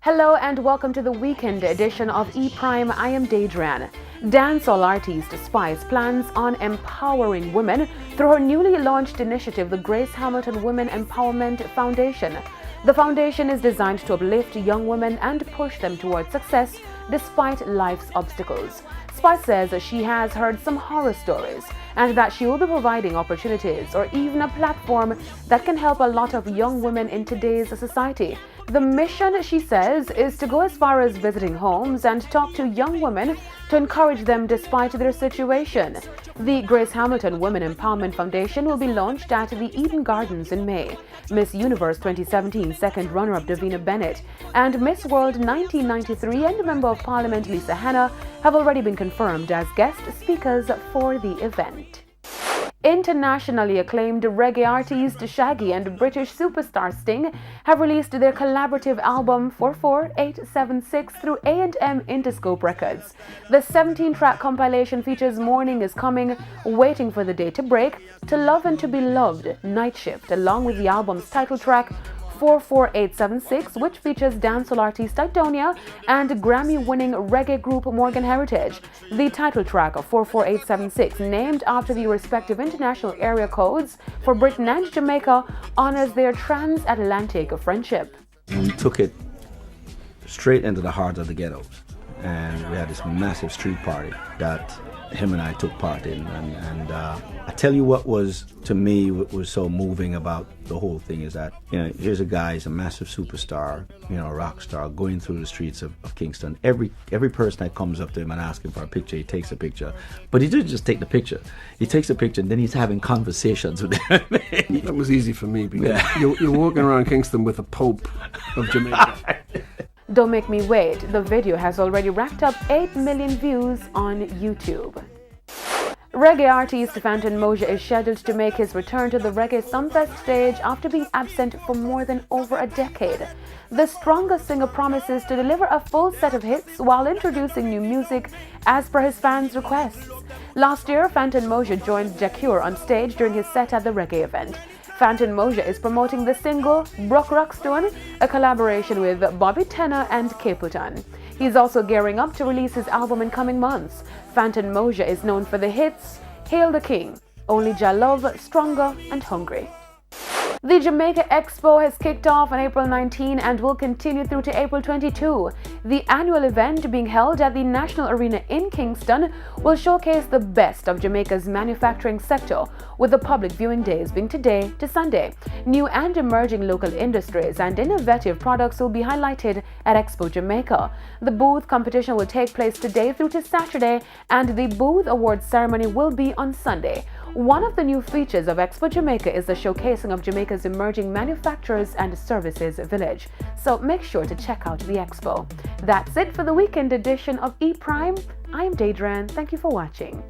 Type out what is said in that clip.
Hello and welcome to the weekend edition of E-Prime. I am Daedran. Dancehall artist Spice plans on empowering women through her newly launched initiative, the Grace Hamilton Women Empowerment Foundation. The foundation is designed to uplift young women and push them towards success despite life's obstacles. Spice says she has heard some horror stories and that she will be providing opportunities or even a platform that can help a lot of young women in today's society. The mission, she says, is to go as far as visiting homes and talk to young women to encourage them despite their situation. The Grace Hamilton Women Empowerment Foundation will be launched at the Eden Gardens in May. Miss Universe 2017 second runner-up Davina Bennett and Miss World 1993 and Member of Parliament Lisa Hanna have already been confirmed as guest speakers for the event. Internationally acclaimed reggae artist Shaggy and British superstar Sting have released their collaborative album 44876 through A&M Interscope Records. The 17-track compilation features Morning is Coming, Waiting for the Day to Break, To Love and to Be Loved, Night Shift, along with the album's title track 44876, which features dancehall artist Idonia and Grammy-winning reggae group Morgan Heritage. The title track of 44876, named after the respective international area codes for Britain and Jamaica, honors their transatlantic friendship. We took it straight into the heart of the ghettos, and we had this massive street party that him and I took part in, and I tell you what was, to me, what was so moving about the whole thing is that, here's a guy, he's a massive superstar, a rock star, going through the streets of Kingston. Every person that comes up to him and asks him for a picture, he takes a picture. But he didn't just take the picture. He takes a picture and then he's having conversations with them. That was easy for me because you're walking around Kingston with the Pope of Jamaica. Don't Make Me Wait. The video has already racked up 8 million views on YouTube. Reggae artist Fantan Mojah is scheduled to make his return to the Reggae Sumfest stage after being absent for more than over a decade. The strongest singer promises to deliver a full set of hits while introducing new music as per his fans' requests. Last year, Fantan Mojah joined Jacure on stage during his set at the reggae event. Fantan Mojah is promoting the single Brock Rockstone, a collaboration with Bobby Tenor and Caputan. He's also gearing up to release his album in coming months. Fantan Mojah is known for the hits Hail the King, Only Jah Love, Stronger and Hungry. The Jamaica Expo has kicked off on April 19 and will continue through to April 22. The annual event, being held at the National Arena in Kingston, will showcase the best of Jamaica's manufacturing sector, with the public viewing days being today to Sunday. New and emerging local industries and innovative products will be highlighted at Expo Jamaica. The booth competition will take place today through to Saturday, and the booth awards ceremony will be on Sunday. One of the new features of Expo Jamaica is the showcasing of Jamaica's emerging manufacturers and services village. So make sure to check out the expo. That's it for the weekend edition of E-Prime. I'm Daedran. Thank you for watching.